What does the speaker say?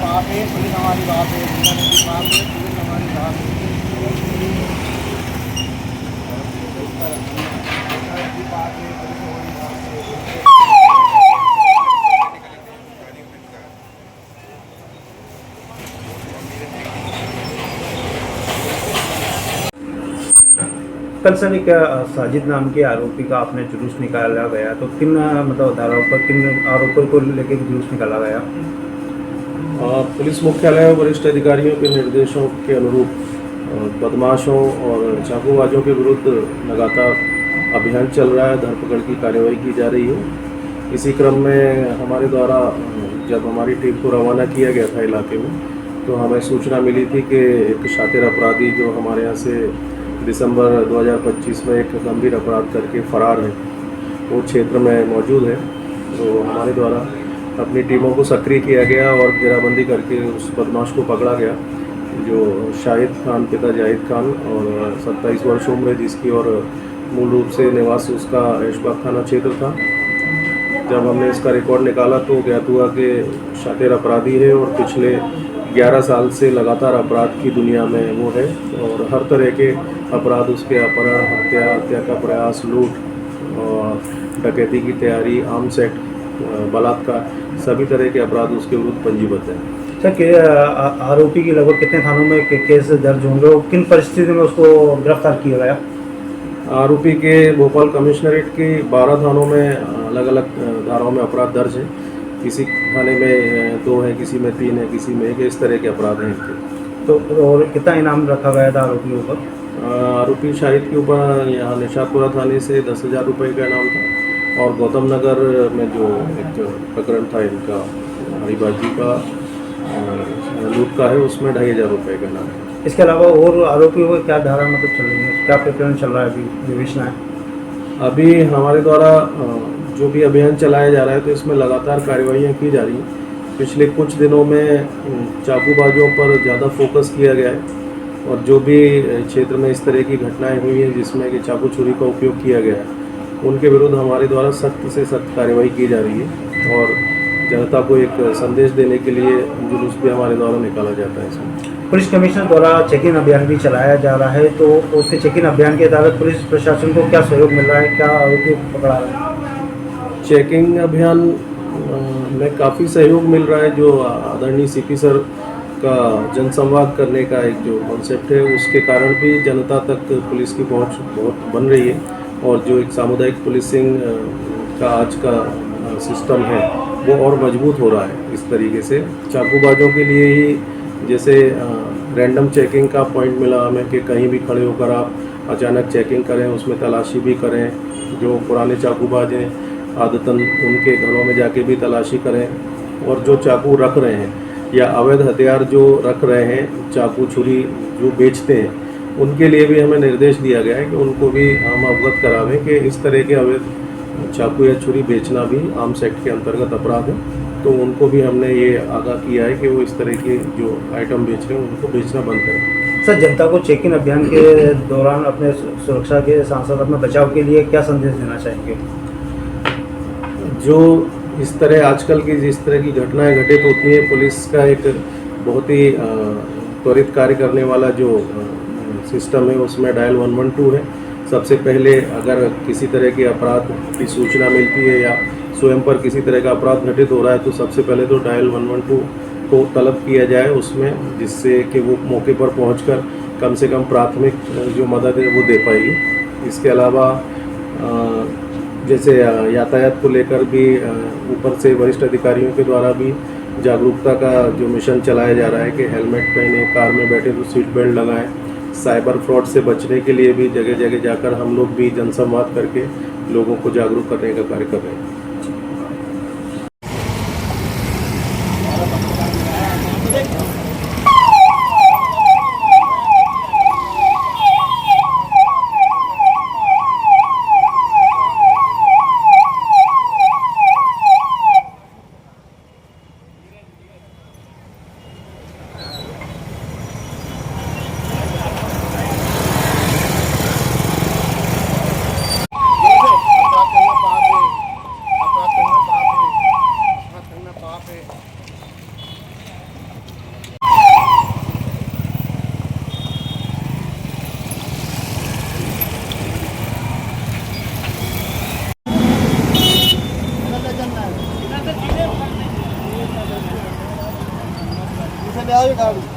पाप है, पुलिस हमारी बाप है, दुनिया में भी पाप है, पुलिस हमारी बाप है। कल सर एक साजिद नाम के आरोपी का आपने जुलूस निकाला गया, तो किन मतलब धाराओं पर किन आरोपों को लेकर जुलूस निकाला गया? पुलिस मुख्यालय वरिष्ठ अधिकारियों के निर्देशों के अनुरूप बदमाशों और चाकूबाजों के विरुद्ध लगातार अभियान चल रहा है, धरपकड़ की कार्यवाही की जा रही है। इसी क्रम में हमारे द्वारा जब हमारी टीम को रवाना किया गया था इलाके में, तो हमें सूचना मिली थी कि एक शातिर अपराधी जो हमारे यहाँ से दिसंबर 2025 में एक गंभीर अपराध करके फरार है, वो क्षेत्र में मौजूद है। तो हमारे द्वारा अपनी टीमों को सक्रिय किया गया और घेराबंदी करके उस बदमाश को पकड़ा गया, जो शाहिद खान पिता जाहिद खान और 27 वर्ष उम्र है जिसकी, और मूल रूप से निवास उसका ऐशबाग थाना क्षेत्र था। जब हमने इसका रिकॉर्ड निकाला तो ज्ञात हुआ कि शातिर अपराधी है और पिछले 11 साल से लगातार अपराध की दुनिया में वो है, और हर तरह के अपराध उसके अपहरण, हत्या का प्रयास, लूट और डकैती की तैयारी, आर्म्स एक्ट, बलात्कार, सभी तरह के अपराध उसके विरुद्ध पंजीबद्ध हैं। सर आरोपी की लगभग कितने थानों में केस दर्ज होंगे और किन परिस्थिति में उसको गिरफ्तार किया गया? आरोपी के भोपाल कमिश्नरेट के 12 थानों में अलग अलग धाराओं में अपराध दर्ज है। किसी थाने में 2 है, किसी में 3 है, किसी में 1 है, इस तरह के अपराध हैं इनके। तो और कितना इनाम रखा गया था आरोपियों पर? आरोपी शाहिद के ऊपर यहाँ निशातपुरा थाने से 10,000 रुपये का इनाम था, और गौतम नगर में जो एक प्रकरण था इनका हरिबाजी का लूट का है, उसमें 2,500 रुपये का इनाम है। इसके अलावा और आरोपियों को क्या धारा मतलब चल रही है, क्या प्रकरण चल रहा है अभी विवेचना है? अभी हमारे द्वारा जो भी अभियान चलाया जा रहा है, तो इसमें लगातार कार्यवाहियाँ की जा रही हैं। पिछले कुछ दिनों में चाकूबाजों पर ज़्यादा फोकस किया गया है, और जो भी क्षेत्र में इस तरह की घटनाएं हुई हैं जिसमें कि चाकू छुरी का उपयोग किया गया है, उनके विरुद्ध हमारे द्वारा सख्त से सख्त कार्रवाई की जा रही है, और जनता को एक संदेश देने के लिए जुलूस भी हमारे द्वारा निकाला जाता है इसमें। पुलिस कमिश्नर द्वारा चेकिंग अभियान भी चलाया जा रहा है, तो उसके चेकिंग अभियान के तहत पुलिस प्रशासन को क्या सहयोग मिल रहा है, क्या आरोपी पकड़ा रहा है? चेकिंग अभियान में काफ़ी सहयोग मिल रहा है। जो आदरणीय सीपी सर का जनसंवाद करने का एक जो कॉन्सेप्ट है, उसके कारण भी जनता तक पुलिस की पहुंच बहुत बन रही है, और जो एक सामुदायिक पुलिसिंग का आज का सिस्टम है वो और मजबूत हो रहा है। इस तरीके से चाकूबाजों के लिए ही जैसे रैंडम चेकिंग का पॉइंट मिला हमें कि कहीं भी खड़े होकर आप अचानक चेकिंग करें, उसमें तलाशी भी करें। जो पुराने चाकूबाज हैं आदतन उनके घरों में जाके भी तलाशी करें, और जो चाकू रख रहे हैं या अवैध हथियार जो रख रहे हैं, चाकू छुरी जो बेचते हैं, उनके लिए भी हमें निर्देश दिया गया है कि उनको भी हम अवगत करावें कि इस तरह के अवैध चाकू या छुरी बेचना भी आर्म्स एक्ट के अंतर्गत अपराध है। तो उनको भी हमने ये आगाह किया है कि वो इस तरह के जो आइटम बेच रहे हैं उनको बेचना बंद करें। सर, जनता को चेकिंग अभियान के दौरान अपने सुरक्षा के साथ साथ अपने बचाव के लिए क्या संदेश देना चाहेंगे? जो इस तरह आजकल की जिस तरह की घटनाएं घटित होती हैं, पुलिस का एक बहुत ही त्वरित कार्य करने वाला जो सिस्टम है उसमें डायल 112 है। सबसे पहले अगर किसी तरह के अपराध की सूचना मिलती है या स्वयं पर किसी तरह का अपराध घटित हो रहा है, तो सबसे पहले तो डायल 112 को तलब किया जाए उसमें, जिससे कि वो मौके पर पहुंचकर कम से कम प्राथमिक जो मदद है वो दे पाएगी। इसके अलावा जैसे यातायात को लेकर भी ऊपर से वरिष्ठ अधिकारियों के द्वारा भी जागरूकता का जो मिशन चलाया जा रहा है कि हेलमेट पहने, कार में बैठे तो सीट बेल्ट लगाएं। साइबर फ्रॉड से बचने के लिए भी जगह जगह जाकर हम लोग भी जनसंवाद करके लोगों को जागरूक करने का कार्य कर रहे हैं। ले आओ ये गाड़ी।